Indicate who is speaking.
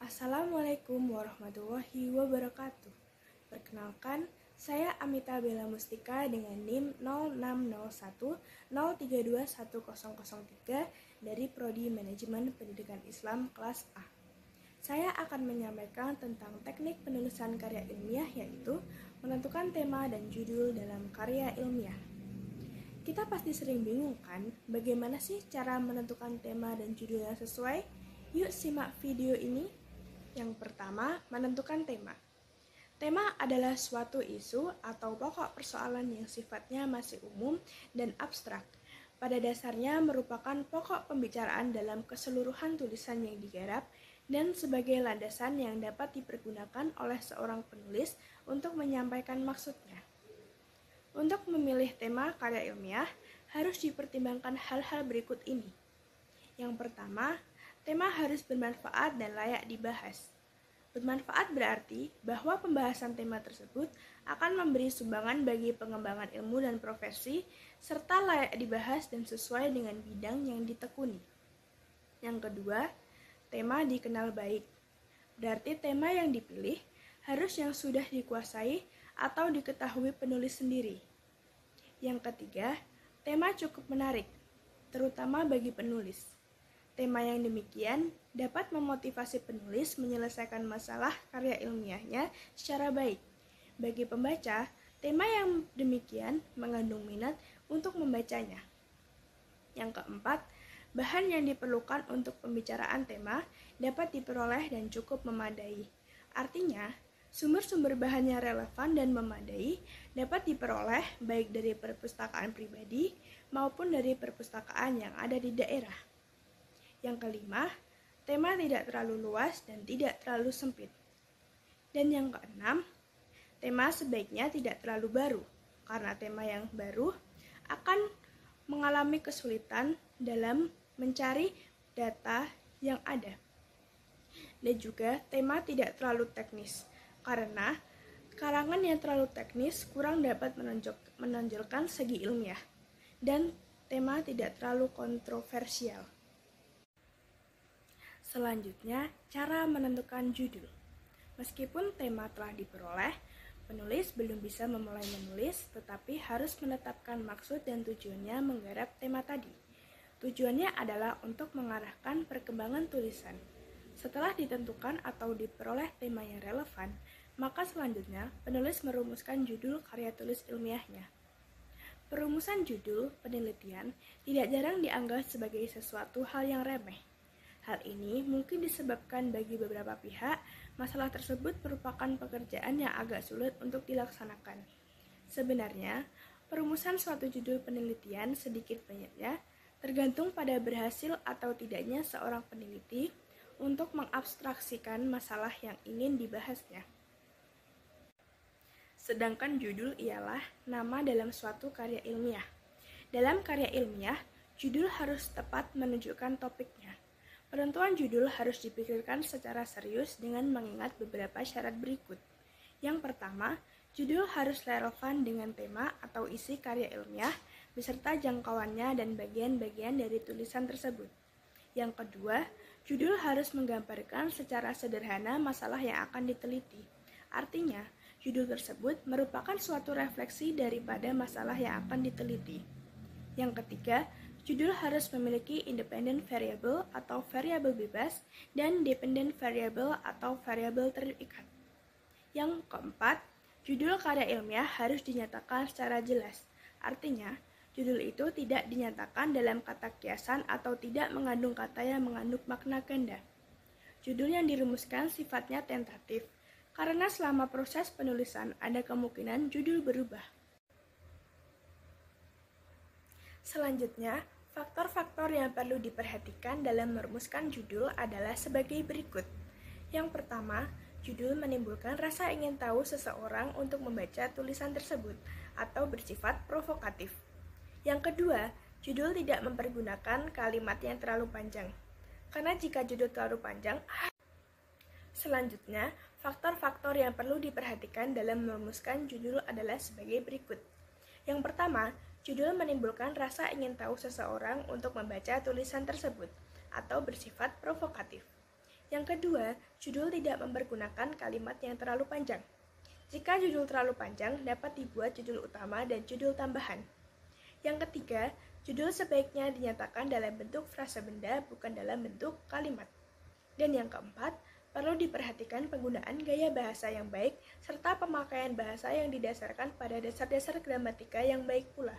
Speaker 1: Assalamualaikum warahmatullahi wabarakatuh. Perkenalkan, saya Amita Bella Mustika dengan NIM 0601032103 dari Prodi Manajemen Pendidikan Islam kelas A. Saya akan menyampaikan tentang teknik penulisan karya ilmiah, yaitu menentukan tema dan judul dalam karya ilmiah. Kita pasti sering bingung kan, bagaimana sih cara menentukan tema dan judul yang sesuai? Yuk simak video ini. Yang pertama, menentukan tema. Tema adalah suatu isu atau pokok persoalan yang sifatnya masih umum dan abstrak. Pada dasarnya merupakan pokok pembicaraan dalam keseluruhan tulisan yang digarap dan sebagai landasan yang dapat dipergunakan oleh seorang penulis untuk menyampaikan maksudnya. Untuk memilih tema karya ilmiah, harus dipertimbangkan hal-hal berikut ini. Yang pertama, tema harus bermanfaat dan layak dibahas. Bermanfaat berarti bahwa pembahasan tema tersebut akan memberi sumbangan bagi pengembangan ilmu dan profesi, serta layak dibahas dan sesuai dengan bidang yang ditekuni. Yang kedua, tema dikenal baik. Berarti tema yang dipilih harus yang sudah dikuasai atau diketahui penulis sendiri. Yang ketiga, tema cukup menarik, terutama bagi penulis. Tema yang demikian dapat memotivasi penulis menyelesaikan masalah karya ilmiahnya secara baik. Bagi pembaca, tema yang demikian mengandung minat untuk membacanya. Yang keempat, bahan yang diperlukan untuk pembicaraan tema dapat diperoleh dan cukup memadai. Artinya, sumber-sumber bahannya relevan dan memadai dapat diperoleh baik dari perpustakaan pribadi maupun dari perpustakaan yang ada di daerah. Yang kelima, tema tidak terlalu luas dan tidak terlalu sempit. Dan yang keenam, tema sebaiknya tidak terlalu baru, karena tema yang baru akan mengalami kesulitan dalam mencari data yang ada. Dan juga tema tidak terlalu teknis, karena karangan yang terlalu teknis kurang dapat menonjolkan segi ilmiah, dan tema tidak terlalu kontroversial. Selanjutnya, cara menentukan judul. Meskipun tema telah diperoleh, penulis belum bisa memulai menulis, tetapi harus menetapkan maksud dan tujuannya menggarap tema tadi. Tujuannya adalah untuk mengarahkan perkembangan tulisan. Setelah ditentukan atau diperoleh tema yang relevan, maka selanjutnya penulis merumuskan judul karya tulis ilmiahnya. Perumusan judul penelitian tidak jarang dianggap sebagai sesuatu hal yang remeh. Hal ini mungkin disebabkan bagi beberapa pihak, masalah tersebut merupakan pekerjaan yang agak sulit untuk dilaksanakan. Sebenarnya, perumusan suatu judul penelitian sedikit banyaknya tergantung pada berhasil atau tidaknya seorang peneliti untuk mengabstraksikan masalah yang ingin dibahasnya. Sedangkan judul ialah nama dalam suatu karya ilmiah. Dalam karya ilmiah, judul harus tepat menunjukkan topiknya. Penentuan judul harus dipikirkan secara serius dengan mengingat beberapa syarat berikut. Yang pertama, judul harus relevan dengan tema atau isi karya ilmiah beserta jangkauannya dan bagian-bagian dari tulisan tersebut. Yang kedua, judul harus menggambarkan secara sederhana masalah yang akan diteliti. Artinya, judul tersebut merupakan suatu refleksi daripada masalah yang akan diteliti. Yang ketiga, judul harus memiliki independent variable atau variabel bebas dan dependent variable atau variabel terikat. Yang keempat, judul karya ilmiah harus dinyatakan secara jelas. Artinya, judul itu tidak dinyatakan dalam kata kiasan atau tidak mengandung kata yang mengandung makna ganda. Judul yang dirumuskan sifatnya tentatif, karena selama proses penulisan ada kemungkinan judul berubah. Selanjutnya, faktor-faktor yang perlu diperhatikan dalam merumuskan judul adalah sebagai berikut. Yang pertama, judul menimbulkan rasa ingin tahu seseorang untuk membaca tulisan tersebut atau bersifat provokatif. Yang kedua, judul tidak mempergunakan kalimat yang terlalu panjang. Karena jika judul terlalu panjang, selanjutnya, faktor-faktor yang perlu diperhatikan dalam merumuskan judul adalah sebagai berikut. Yang pertama, judul menimbulkan rasa ingin tahu seseorang untuk membaca tulisan tersebut atau bersifat provokatif. Yang kedua, judul tidak mempergunakan kalimat yang terlalu panjang. Jika judul terlalu panjang, dapat dibuat judul utama dan judul tambahan. Yang ketiga, judul sebaiknya dinyatakan dalam bentuk frasa benda, bukan dalam bentuk kalimat. Dan yang keempat, perlu diperhatikan penggunaan gaya bahasa yang baik, serta pemakaian bahasa yang didasarkan pada dasar-dasar gramatika yang baik pula.